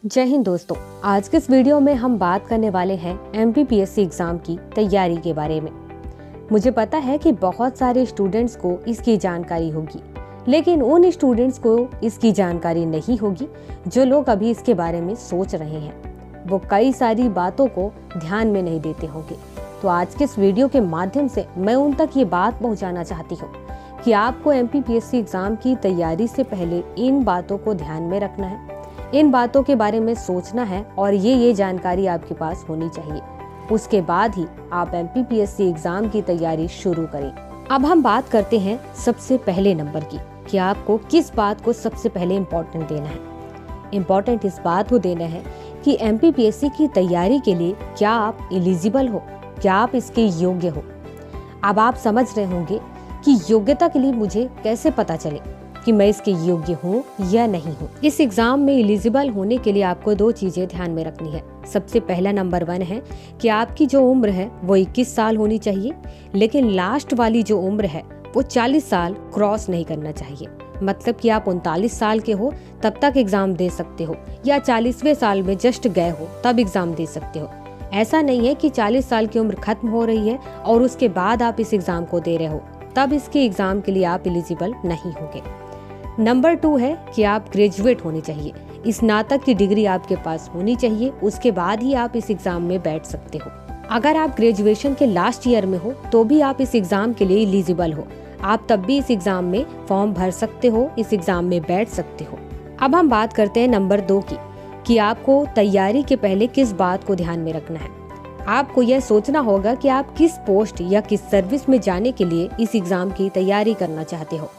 जय हिंद दोस्तों। आज के इस वीडियो में हम बात करने वाले हैं एमपीपीएससी एग्जाम की तैयारी के बारे में। मुझे पता है कि बहुत सारे स्टूडेंट्स को इसकी जानकारी होगी, लेकिन उन स्टूडेंट्स को इसकी जानकारी नहीं होगी जो लोग अभी इसके बारे में सोच रहे हैं। वो कई सारी बातों को ध्यान में नहीं देते होंगे। तो आज के इस वीडियो के माध्यम से मैं उन तक ये बात पहुँचाना चाहती हूँ कि आपको एमपीपीएससी एग्जाम की तैयारी से पहले इन बातों को ध्यान में रखना है, इन बातों के बारे में सोचना है और ये जानकारी आपके पास होनी चाहिए। उसके बाद ही आप एमपीपीएससी एग्जाम की तैयारी शुरू करें। अब हम बात करते हैं सबसे पहले नंबर की कि आपको किस बात को सबसे पहले इम्पोर्टेंट देना है। इम्पोर्टेंट इस बात को देना है कि एमपीपीएससी की तैयारी के लिए क्या आप एलिजिबल हो, क्या आप इसके योग्य हो। अब आप समझ रहे होंगे कि योग्यता के लिए मुझे कैसे पता चले कि मैं इसके योग्य हूँ या नहीं हूँ। इस एग्जाम में एलिजिबल होने के लिए आपको दो चीजें ध्यान में रखनी है। सबसे पहला नंबर 1 है कि आपकी जो उम्र है वो 21 साल होनी चाहिए, लेकिन लास्ट वाली जो उम्र है वो 40 साल क्रॉस नहीं करना चाहिए। मतलब कि आप 39 साल के हो तब तक एग्जाम दे सकते हो, या 40वें साल में जस्ट गए हो तब एग्जाम दे सकते हो। ऐसा नहीं है कि 40 साल की उम्र खत्म हो रही है और उसके बाद आप इस एग्जाम को दे रहे हो, तब इसके एग्जाम के लिए आप एलिजिबल नहीं होंगे। नंबर 2 है कि आप ग्रेजुएट होने चाहिए। स्नातक की डिग्री आपके पास होनी चाहिए, उसके बाद ही आप इस एग्जाम में बैठ सकते हो। अगर आप ग्रेजुएशन के लास्ट ईयर में हो तो भी आप इस एग्जाम के लिए एलिजिबल हो। आप तब भी इस एग्जाम में फॉर्म भर सकते हो, इस एग्जाम में बैठ सकते हो। अब हम बात करते हैं नंबर 2 की कि आपको तैयारी के पहले किस बात को ध्यान में रखना है। आपको यह सोचना होगा कि आप किस पोस्ट या किस सर्विस में जाने के लिए इस एग्जाम की तैयारी करना चाहते हो,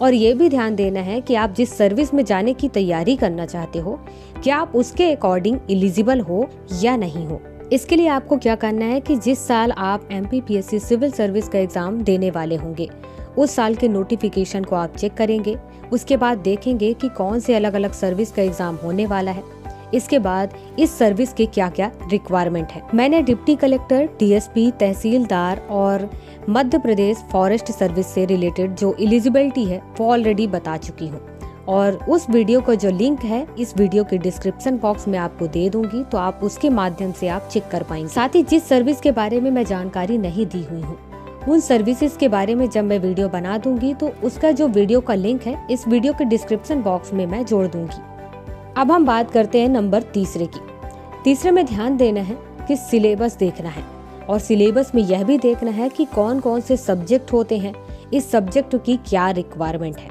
और ये भी ध्यान देना है कि आप जिस सर्विस में जाने की तैयारी करना चाहते हो क्या आप उसके अकॉर्डिंग एलिजिबल हो या नहीं हो। इसके लिए आपको क्या करना है कि जिस साल आप एमपीपीएससी सिविल सर्विस का एग्जाम देने वाले होंगे उस साल के नोटिफिकेशन को आप चेक करेंगे। उसके बाद देखेंगे कि कौन से अलग अलग सर्विस का एग्जाम होने वाला है। इसके बाद इस सर्विस के क्या क्या रिक्वायरमेंट है। मैंने डिप्टी कलेक्टर, डीएसपी, तहसीलदार और मध्य प्रदेश फॉरेस्ट सर्विस से रिलेटेड जो एलिजिबिलिटी है वो ऑलरेडी बता चुकी हूँ, और उस वीडियो का जो लिंक है इस वीडियो के डिस्क्रिप्शन बॉक्स में आपको दे दूंगी, तो आप उसके माध्यम से आप चेक कर पाएंगे। साथ ही जिस सर्विस के बारे में मैं जानकारी नहीं दी हुई हूँ उन सर्विसेज के बारे में जब मैं वीडियो बना दूंगी तो उसका जो वीडियो का लिंक है इस वीडियो के डिस्क्रिप्शन बॉक्स में मैं जोड़ दूंगी। अब हम बात करते हैं नंबर 3 की। तीसरे में ध्यान देना है कि सिलेबस देखना है, और सिलेबस में यह भी देखना है कि कौन कौन से सब्जेक्ट होते हैं, इस सब्जेक्ट की क्या रिक्वायरमेंट है।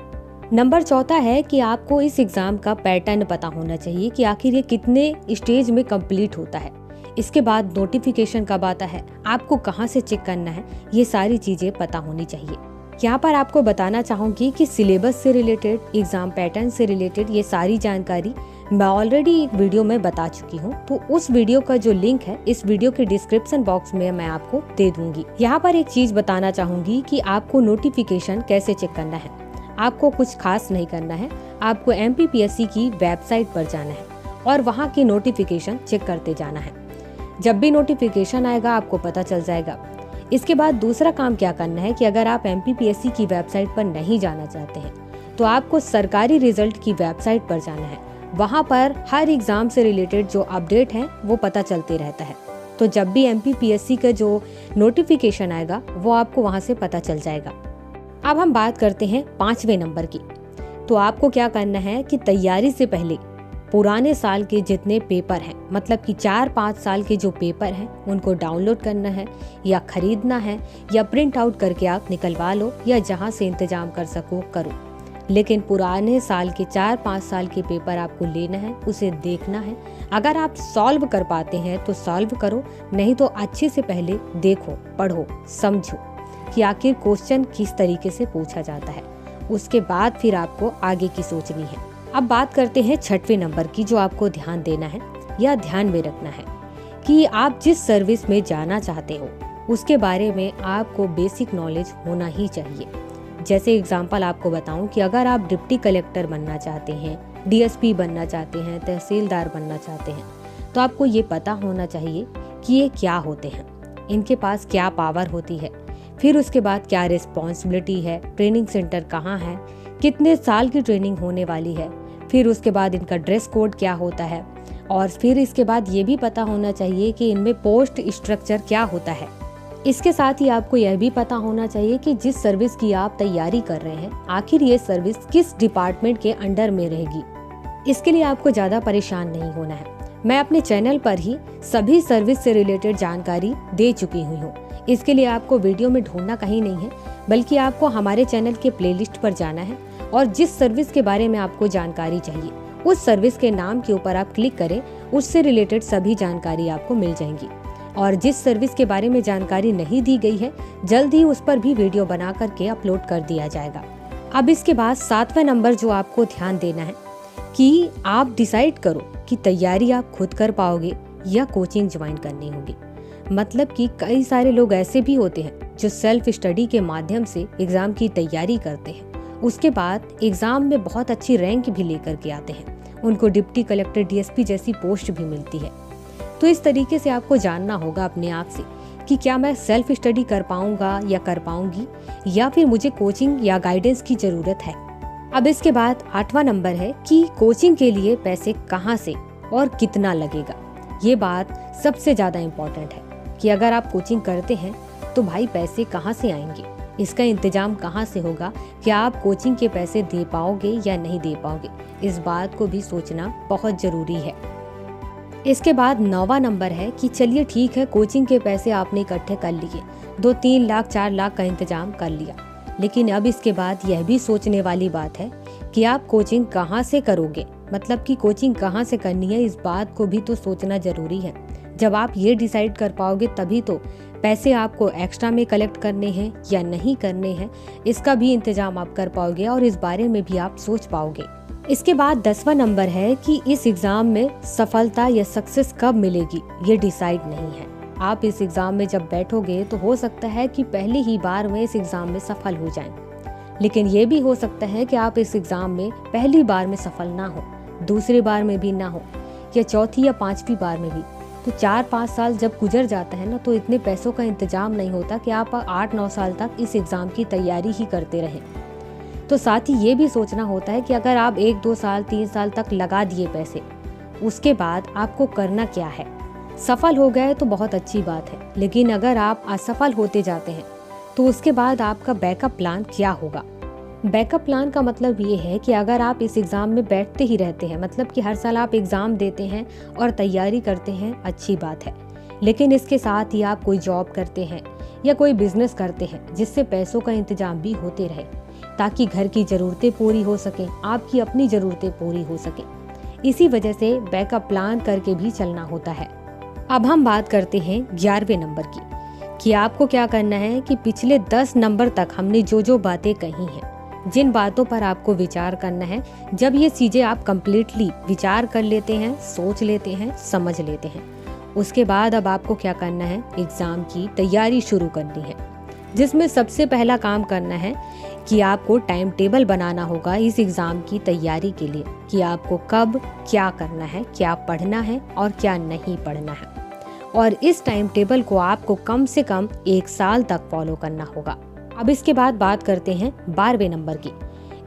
नंबर 4 है कि आपको इस एग्जाम का पैटर्न पता होना चाहिए कि आखिर ये कितने स्टेज में कंप्लीट होता है। इसके बाद नोटिफिकेशन कब आता है, आपको कहाँ से चेक करना है, ये सारी चीजें पता होनी चाहिए। यहाँ पर आपको बताना चाहूंगी कि सिलेबस से रिलेटेड, एग्जाम पैटर्न से रिलेटेड ये सारी जानकारी मैं ऑलरेडी एक वीडियो में बता चुकी हूँ, तो उस वीडियो का जो लिंक है इस वीडियो के डिस्क्रिप्शन बॉक्स में मैं आपको दे दूंगी। यहाँ पर एक चीज बताना चाहूंगी कि आपको नोटिफिकेशन कैसे चेक करना है। आपको कुछ खास नहीं करना है, आपको एमपीपीएससी की वेबसाइट पर जाना है और वहाँ की नोटिफिकेशन चेक करते जाना है। जब भी नोटिफिकेशन आएगा आपको पता चल जाएगा। इसके बाद दूसरा काम क्या करना है कि अगर आप एमपीपीएससी की वेबसाइट पर नहीं जाना चाहते हैं तो आपको सरकारी रिजल्ट की वेबसाइट पर जाना है। वहाँ पर हर एग्जाम से रिलेटेड जो अपडेट है वो पता चलते रहता है, तो जब भी एमपीपीएससी का जो नोटिफिकेशन आएगा वो आपको वहाँ से पता चल जाएगा। अब हम बात करते हैं 5वें नंबर की। तो आपको क्या करना है कि तैयारी से पहले पुराने साल के जितने पेपर हैं, मतलब कि 4-5 साल के जो पेपर हैं उनको डाउनलोड करना है या खरीदना है, या प्रिंट आउट करके आप निकलवा लो, या जहाँ से इंतजाम कर सको करो। लेकिन पुराने साल के 4-5 साल के पेपर आपको लेना है, उसे देखना है। अगर आप सॉल्व कर पाते हैं तो सॉल्व करो, नहीं तो अच्छे से पहले देखो, पढ़ो, समझो कि आखिर क्वेश्चन किस तरीके से पूछा जाता है। उसके बाद फिर आपको आगे की सोचनी है। अब बात करते हैं 6वें नंबर की, जो आपको ध्यान देना है या ध्यान में रखना है कि आप जिस सर्विस में जाना चाहते हो उसके बारे में आपको बेसिक नॉलेज होना ही चाहिए। जैसे एग्जांपल आपको बताऊं कि अगर आप डिप्टी कलेक्टर बनना चाहते हैं, डीएसपी बनना चाहते हैं, तहसीलदार बनना चाहते हैं, तो आपको ये पता होना चाहिए कि ये क्या होते हैं, इनके पास क्या पावर होती है, फिर उसके बाद क्या रिस्पॉन्सिबिलिटी है, ट्रेनिंग सेंटर कहाँ है, कितने साल की ट्रेनिंग होने वाली है, फिर उसके बाद इनका ड्रेस कोड क्या होता है, और फिर इसके बाद ये भी पता होना चाहिए कि इनमें पोस्ट स्ट्रक्चर क्या होता है। इसके साथ ही आपको यह भी पता होना चाहिए कि जिस सर्विस की आप तैयारी कर रहे हैं आखिर ये सर्विस किस डिपार्टमेंट के अंडर में रहेगी। इसके लिए आपको ज़्यादा परेशान नहीं होना है। मैं अपने चैनल पर ही सभी सर्विस से रिलेटेड जानकारी दे चुकी हुई हूँ। इसके लिए आपको वीडियो में ढूंढना कहीं नहीं है, बल्कि आपको हमारे चैनल के प्लेलिस्ट पर जाना है और जिस सर्विस के बारे में आपको जानकारी चाहिए उस सर्विस के नाम के ऊपर आप क्लिक करें, उससे रिलेटेड सभी जानकारी आपको मिल जाएंगी। और जिस सर्विस के बारे में जानकारी नहीं दी गई है जल्द ही उस पर भी वीडियो बना करके अपलोड कर दिया जाएगा। अब इसके बाद 7वां नंबर जो आपको ध्यान देना है कि आप डिसाइड करो कि तैयारी आप खुद कर पाओगे या कोचिंग ज्वाइन करनी होगी। मतलब कि कई सारे लोग ऐसे भी होते हैं जो सेल्फ स्टडी के माध्यम से एग्जाम की तैयारी करते हैं, उसके बाद एग्जाम में बहुत अच्छी रैंक भी लेकर के आते हैं, उनको डिप्टी कलेक्टर डीएसपी जैसी पोस्ट भी मिलती है। तो इस तरीके से आपको जानना होगा अपने आप से कि क्या मैं सेल्फ स्टडी कर पाऊंगा या कर पाऊंगी, या फिर मुझे कोचिंग या गाइडेंस की जरूरत है। अब इसके बाद 8वां नंबर है कि कोचिंग के लिए पैसे कहाँ से और कितना लगेगा। ये बात सबसे ज़्यादा इम्पोर्टेंट है कि अगर आप कोचिंग करते हैं तो भाई पैसे कहाँ से आएंगे, इसका इंतजाम कहाँ से होगा, क्या आप कोचिंग के पैसे दे पाओगे या नहीं दे पाओगे, इस बात को भी सोचना बहुत ज़रूरी है। इसके बाद 9वां नंबर है कि चलिए ठीक है, कोचिंग के पैसे आपने इकट्ठे कर लिए, 2-3 लाख 4 लाख का इंतजाम कर लिया, लेकिन अब इसके बाद यह भी सोचने वाली बात है कि आप कोचिंग कहाँ से करोगे। मतलब कि कोचिंग कहाँ से करनी है, इस बात को भी तो सोचना जरूरी है। जब आप ये डिसाइड कर पाओगे तभी तो पैसे आपको एक्स्ट्रा में कलेक्ट करने हैं या नहीं करने हैं, इसका भी इंतजाम आप कर पाओगे और इस बारे में भी आप सोच पाओगे। इसके बाद 10वां नंबर है कि इस एग्जाम में सफलता या सक्सेस कब मिलेगी ये डिसाइड नहीं है। आप इस एग्जाम में जब बैठोगे तो हो सकता है कि पहली ही बार में इस एग्जाम में सफल हो जाएं, लेकिन ये भी हो सकता है कि आप इस एग्जाम में पहली बार में सफल ना हो, दूसरी बार में भी ना हो, या चौथी या 5वीं बार में भी। तो 4-5 साल जब गुजर जाता है ना, तो इतने पैसों का इंतजाम नहीं होता कि आप 8-9 साल तक इस एग्जाम की तैयारी ही करते रहें। तो साथ ही ये भी सोचना होता है कि अगर आप 1-2 साल 3 साल तक लगा दिए पैसे, उसके बाद आपको करना क्या है। सफल हो गए तो बहुत अच्छी बात है, लेकिन अगर आप असफल होते जाते हैं तो उसके बाद आपका बैकअप प्लान क्या होगा। बैकअप प्लान का मतलब ये है कि अगर आप इस एग्ज़ाम में बैठते ही रहते हैं, मतलब कि हर साल आप एग्ज़ाम देते हैं और तैयारी करते हैं, अच्छी बात है, लेकिन इसके साथ ही आप कोई जॉब करते हैं या कोई बिजनेस करते हैं जिससे पैसों का इंतजाम भी होते रहे, ताकि घर की ज़रूरतें पूरी हो सकें, आपकी अपनी ज़रूरतें पूरी हो सकें। इसी वजह से बैकअप प्लान करके भी चलना होता है। अब हम बात करते हैं 11वें नंबर की, कि आपको क्या करना है कि पिछले 10 नंबर तक हमने जो जो बातें कही हैं, जिन बातों पर आपको विचार करना है, जब ये चीज़ें आप कंप्लीटली विचार कर लेते हैं, सोच लेते हैं, समझ लेते हैं, उसके बाद अब आपको क्या करना है, एग्ज़ाम की तैयारी शुरू करनी है, जिसमें सबसे पहला काम करना है कि आपको टाइम टेबल बनाना होगा इस एग्ज़ाम की तैयारी के लिए, कि आपको कब क्या करना है, क्या पढ़ना है और क्या नहीं पढ़ना है। और इस टाइम टेबल को आपको कम से कम 1 साल तक फॉलो करना होगा। अब इसके बाद बात करते हैं 12वें नंबर की।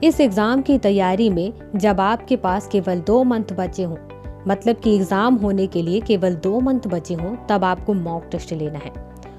इस एग्ज़ाम की तैयारी में जब आपके पास केवल 2 मंथ बचे हों, मतलब कि एग्ज़ाम होने के लिए केवल 2 मंथ बचे हों, तब आपको मॉक टेस्ट लेना है।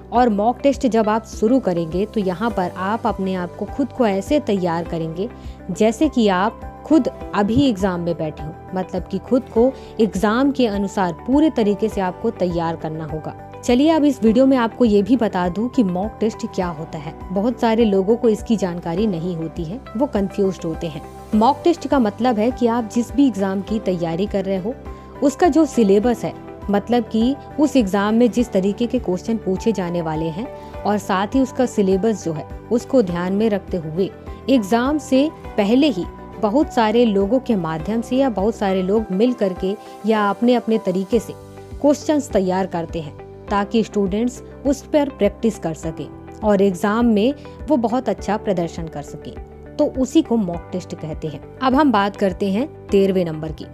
और मॉक टेस्ट जब आप शुरू करेंगे तो यहाँ पर आप अपने आप को खुद को ऐसे तैयार करेंगे जैसे कि आप खुद अभी एग्ज़ाम में बैठे हो, मतलब कि खुद को एग्ज़ाम के अनुसार पूरे तरीके से आपको तैयार करना होगा। चलिए अब इस वीडियो में आपको ये भी बता दूं कि मॉक टेस्ट क्या होता है। बहुत सारे लोगों को इसकी जानकारी नहीं होती है, वो कंफ्यूज्ड होते हैं। मॉक टेस्ट का मतलब है कि आप जिस भी एग्ज़ाम की तैयारी कर रहे हो उसका जो सिलेबस है, मतलब कि उस एग्ज़ाम में जिस तरीके के क्वेश्चन पूछे जाने वाले हैं और साथ ही उसका सिलेबस जो है उसको ध्यान में रखते हुए एग्ज़ाम से पहले ही बहुत सारे लोगों के माध्यम से या बहुत सारे लोग मिल करके या अपने अपने तरीके से क्वेश्चंस तैयार करते हैं, ताकि स्टूडेंट्स उस पर प्रैक्टिस कर सकें और एग्ज़ाम में वो बहुत अच्छा प्रदर्शन कर सकें। तो उसी को मॉक टेस्ट कहते हैं। अब हम बात करते हैं 13वें नंबर की।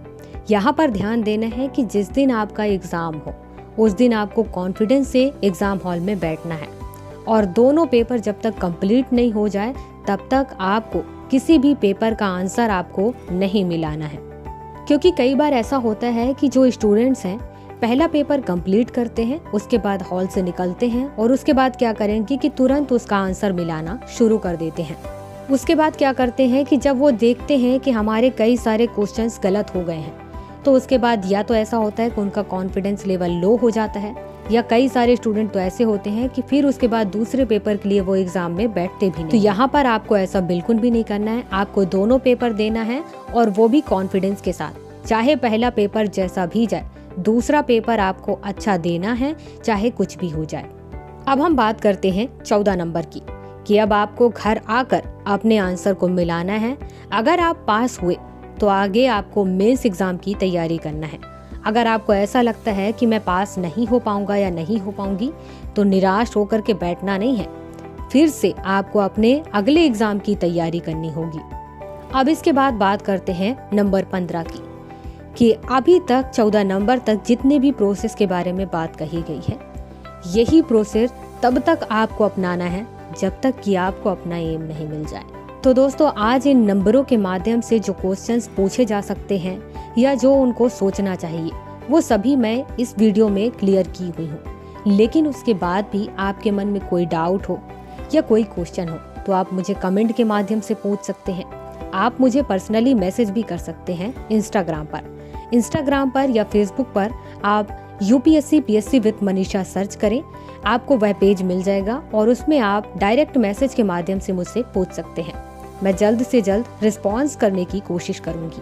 यहाँ पर ध्यान देना है कि जिस दिन आपका एग्ज़ाम हो उस दिन आपको कॉन्फिडेंस से एग्ज़ाम हॉल में बैठना है और दोनों पेपर जब तक कंप्लीट नहीं हो जाए तब तक आपको किसी भी पेपर का आंसर आपको नहीं मिलाना है। क्योंकि कई बार ऐसा होता है कि जो स्टूडेंट्स हैं पहला पेपर कंप्लीट करते हैं, उसके बाद हॉल से निकलते हैं और उसके बाद क्या करेंगे कि तुरंत उसका आंसर मिलाना शुरू कर देते हैं। उसके बाद क्या करते हैं कि जब वो देखते हैं कि हमारे कई सारे क्वेश्चंस गलत हो गए हैं, तो उसके बाद या तो ऐसा होता है कि उनका कॉन्फिडेंस लेवल लो हो जाता है, या कई सारे स्टूडेंट तो ऐसे होते हैं कि फिर उसके बाद दूसरे पेपर के लिए वो एग्जाम में बैठते भी नहीं। तो यहाँ पर आपको ऐसा बिल्कुल भी नहीं करना है। आपको दोनों पेपर देना है और वो भी कॉन्फिडेंस के साथ। चाहे पहला पेपर जैसा भी जाए, दूसरा पेपर आपको अच्छा देना है, चाहे कुछ भी हो जाए। अब हम बात करते हैं 14 नंबर की, कि अब आपको घर आकर अपने आंसर को मिलाना है। अगर आप पास हुए तो आगे आपको मेंस एग्जाम की तैयारी करना है। अगर आपको ऐसा लगता है कि मैं पास नहीं हो पाऊंगा या नहीं हो पाऊंगी, तो निराश होकर के बैठना नहीं है, फिर से आपको अपने अगले एग्जाम की तैयारी करनी होगी। अब इसके बाद बात करते हैं नंबर 15 की, कि अभी तक 14 नंबर तक जितने भी प्रोसेस के बारे में बात कही गई है, यही प्रोसेस तब तक आपको अपनाना है जब तक कि आपको अपना एम नहीं मिल जाए। तो दोस्तों, आज इन नंबरों के माध्यम से जो क्वेश्चंस पूछे जा सकते हैं या जो उनको सोचना चाहिए, वो सभी मैं इस वीडियो में क्लियर की हुई हूँ। लेकिन उसके बाद भी आपके मन में कोई डाउट हो या कोई क्वेश्चन हो, तो आप मुझे कमेंट के माध्यम से पूछ सकते हैं। आप मुझे पर्सनली मैसेज भी कर सकते हैं इंस्टाग्राम पर या फेसबुक पर आप UPSC PSC with Manisha search करें, आपको वह पेज मिल जाएगा और उसमें आप डायरेक्ट मैसेज के माध्यम से मुझसे पूछ सकते हैं। मैं जल्द से जल्द रिस्पॉन्स करने की कोशिश करूंगी।